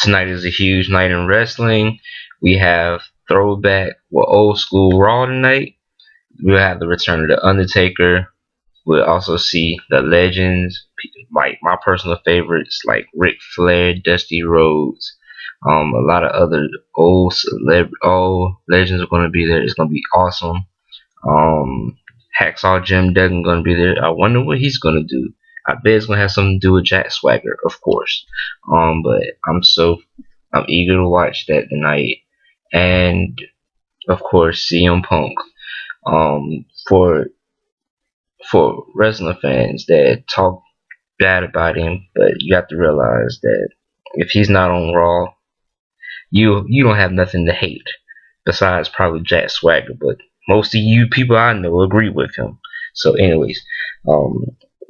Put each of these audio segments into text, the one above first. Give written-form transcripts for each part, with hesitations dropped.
Tonight is a huge night in wrestling. We have throwback, old school Raw tonight. We'll have the return of the Undertaker. We'll also see the legends, like my personal favorites, like Ric Flair, Dusty Rhodes. A lot of other old legends are going to be there. It's going to be awesome. Hacksaw Jim Duggan going to be there. I wonder what he's going to do. I bet it's going to have something to do with Jack Swagger, of course. But I'm eager to watch that tonight, and of course CM Punk. Um, for for wrestling fans that talk bad about him, but you have to realize that if he's not on Raw, you don't have nothing to hate besides probably Jack Swagger. But most of you people I know agree with him. So, anyways, um,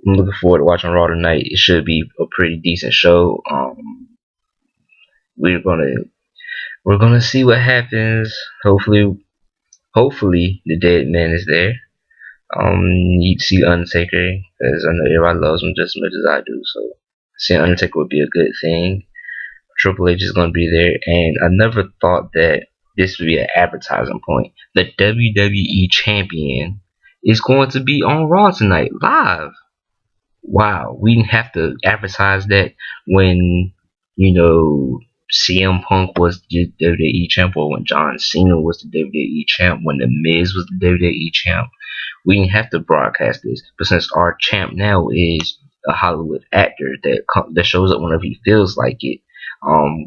I'm looking forward to watching Raw tonight. It should be a pretty decent show. We're gonna we're gonna see what happens. Hopefully the dead man is there. You'd see Undertaker because I know everybody loves him just as much as I do. So seeing Undertaker would be a good thing. Triple H is going to be there, and I never thought that this would be an advertising point. The WWE Champion is going to be on Raw tonight live. Wow, we didn't have to advertise that when CM Punk was the WWE champ, or when John Cena was the WWE champ, when The Miz was the WWE champ. We didn't have to broadcast this, but since our champ now is a Hollywood actor that shows up whenever he feels like it,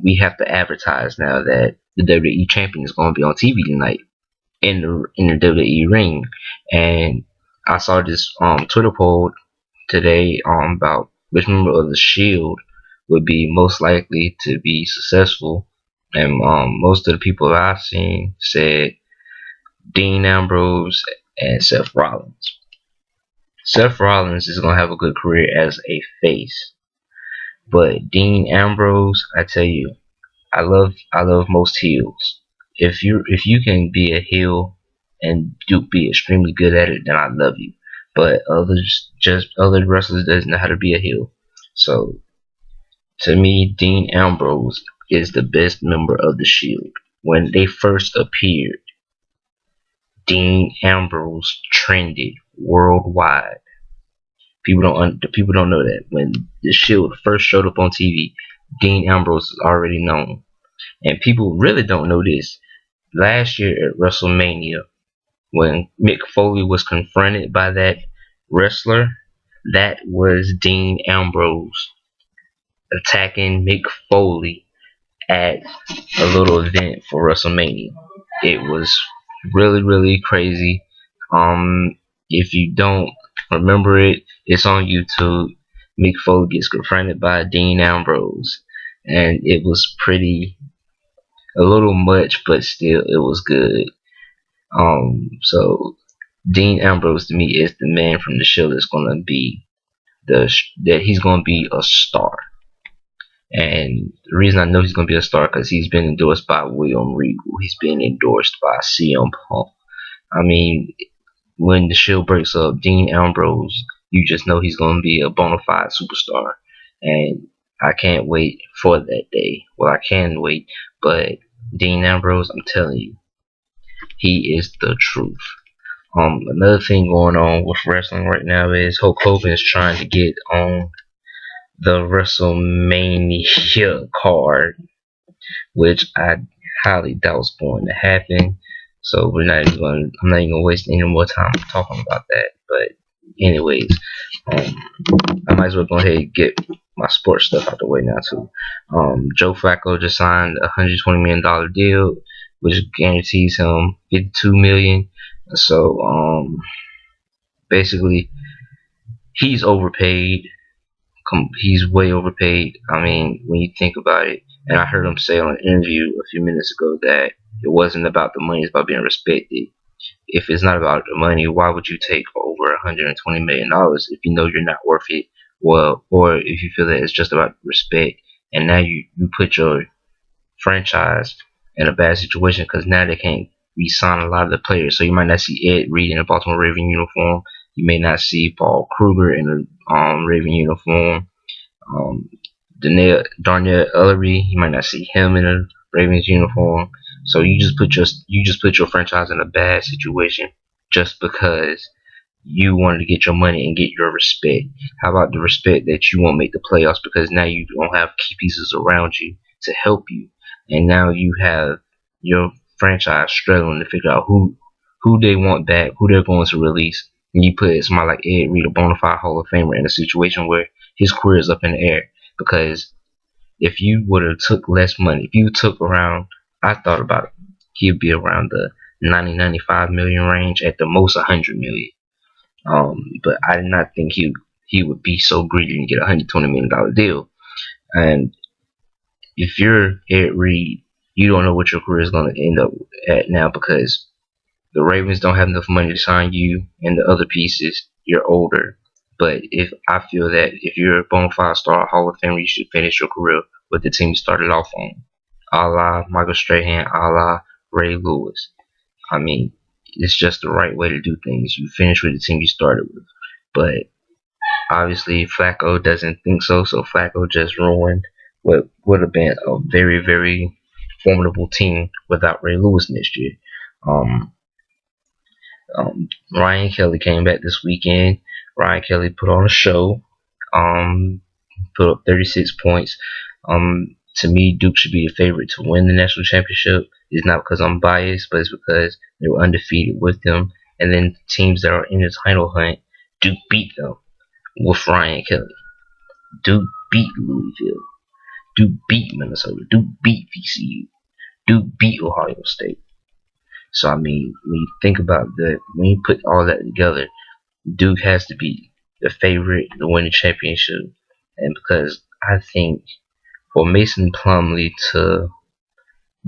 we have to advertise now that the WWE champion is going to be on TV tonight in the WWE ring. And I saw this Twitter poll today about which member of the Shield would be most likely to be successful, and most of the people I've seen said Dean Ambrose and Seth Rollins. Seth Rollins is gonna have a good career as a face, but Dean Ambrose, I tell you, I love most heels. If you can be a heel and be extremely good at it, then I love you. But other wrestlers doesn't know how to be a heel. So to me, Dean Ambrose is the best member of the Shield. When they first appeared, Dean Ambrose trended worldwide. People don't know that when the Shield first showed up on TV, Dean Ambrose is already known, and people really don't know this. Last year at WrestleMania, when Mick Foley was confronted by that wrestler, that was Dean Ambrose attacking Mick Foley at a little event for WrestleMania. It was really crazy. If you don't remember it, it's on YouTube. Mick Foley gets confronted by Dean Ambrose, and it was a little much, but still it was good. So Dean Ambrose to me is the man from the show that's gonna be that he's gonna be a star. And the reason I know he's gonna be a star because he's been endorsed by William Regal. He's been endorsed by CM Punk. I mean, when the show breaks up, Dean Ambrose, you just know he's gonna be a bona fide superstar. And I can't wait for that day. Well, I can wait, but Dean Ambrose, I'm telling you, he is the truth. Another thing going on with wrestling right now is Hulk Hogan is trying to get on the WrestleMania card, which I highly doubt is going to happen. So I'm not even gonna waste any more time talking about that. But anyways, I might as well go ahead and get my sports stuff out the way now too. Joe Flacco just signed a $120 million deal, which guarantees him $52 million. So basically, he's overpaid. He's way overpaid. I mean, when you think about it, and I heard him say on an interview a few minutes ago that it wasn't about the money, it's about being respected. If it's not about the money, why would you take over $120 million if you know you're not worth it? Well, or if you feel that it's just about respect, and now you put your franchise in a bad situation because now they can't re-sign a lot of the players. So you might not see Ed Reed in a Baltimore Raven uniform. You may not see Paul Kruger in a Raven uniform. Darnell Ellery, you might not see him in a Ravens uniform. So you just put your franchise in a bad situation just because you wanted to get your money and get your respect. How about the respect that you won't make the playoffs because now you don't have key pieces around you to help you, and now you have your franchise struggling to figure out who they want back, who they're going to release. And you put somebody like Ed Reed, a bona fide Hall of Famer, in a situation where his career is up in the air because if you would have took less money, if you took around, I thought about it, he'd be around the 90-95 million range, at the most 100 million. But I did not think he would be so greedy and get a $120 million deal. And if you're Ed Reed, you don't know what your career is going to end up at now because the Ravens don't have enough money to sign you and the other pieces. You're older. But if I feel that if you're a bona fide star Hall of Famer, you should finish your career with the team you started off on. A la Michael Strahan, a la Ray Lewis. I mean, it's just the right way to do things. You finish with the team you started with. But obviously, Flacco doesn't think so. So Flacco just ruined what would have been a very, very formidable team without Ray Lewis next year. Um, Ryan Kelly came back this weekend. Ryan Kelly put on a show. Put up 36 points. To me, Duke should be the favorite to win the national championship. It's not because I'm biased, but it's because they were undefeated with them. And then teams that are in the title hunt, Duke beat them with Ryan Kelly. Duke beat Louisville. Duke beat Minnesota. Duke beat VCU. Duke beat Ohio State. So I mean, when you think about that, when you put all that together, Duke has to be the favorite to win the championship. And because I think for Mason Plumlee to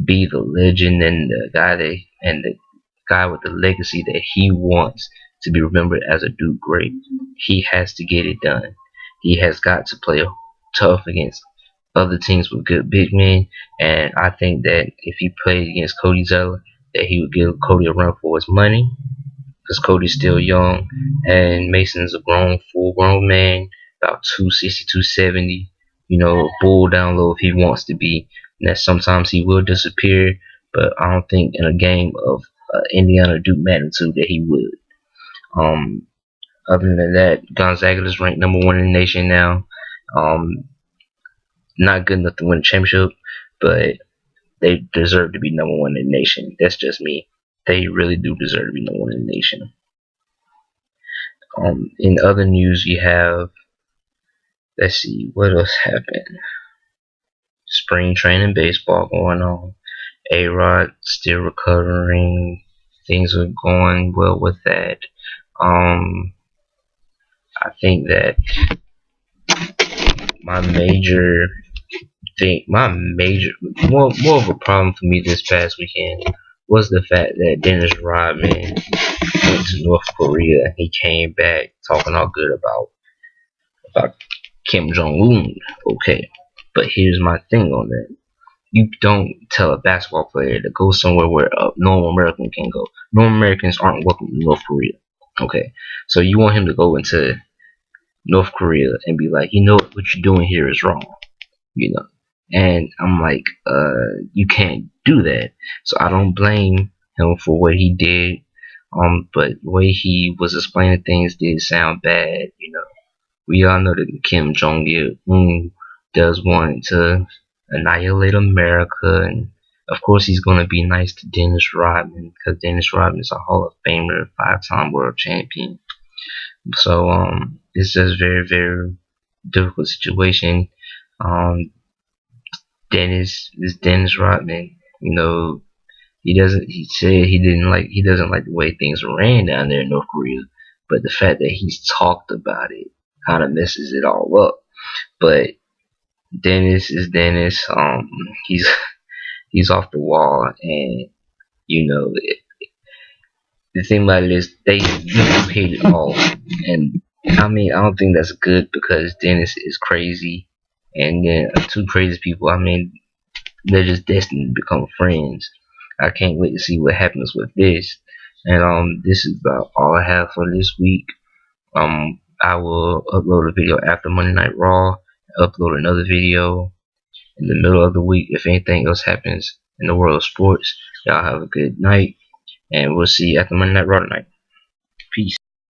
be the legend and the guy with the legacy that he wants to be remembered as a Duke great, he has to get it done. He has got to play tough against other teams with good big men, and I think that if he played against Cody Zeller, that he would give Cody a run for his money because Cody's still young and Mason's a full grown man, about 260, 270. Bull down low if he wants to be. And that sometimes he will disappear, but I don't think in a game of Indiana Duke magnitude that he would. Other than that, Gonzaga is ranked number one in the nation now. Not good enough to win a championship, but they deserve to be number one in the nation. That's just me. They really do deserve to be number one in the nation. In other news, you have, let's see, what else happened? Spring training baseball going on. A-Rod still recovering. Things are going well with that. I think that my major more of a problem for me this past weekend was the fact that Dennis Rodman went to North Korea. He came back talking all good about Kim Jong Un. Okay, but here's my thing on that. You don't tell a basketball player to go somewhere where a normal American can go. Normal Americans aren't welcome to North Korea. Okay, so you want him to go into North Korea and be like, what you're doing here is wrong. And I'm like, you can't do that. So I don't blame him for what he did. But the way he was explaining things did sound bad. We all know that Kim Jong Un does want to annihilate America, and of course he's gonna be nice to Dennis Rodman because Dennis Rodman is a Hall of Famer, 5-time world champion. So it's just very, very difficult situation. Dennis Rodman. He said he doesn't like the way things ran down there in North Korea, but the fact that he's talked about it kind of messes it all up. But Dennis is Dennis. He's off the wall, and the thing about it is they hit it all, and I mean I don't think that's good because Dennis is crazy, and then two crazy people. I mean they're just destined to become friends. I can't wait to see what happens with this. And this is about all I have for this week. I will upload a video after Monday Night Raw, upload another video in the middle of the week if anything else happens in the world of sports. Y'all have a good night, and we'll see you at the Monday Night Raw tonight. Peace.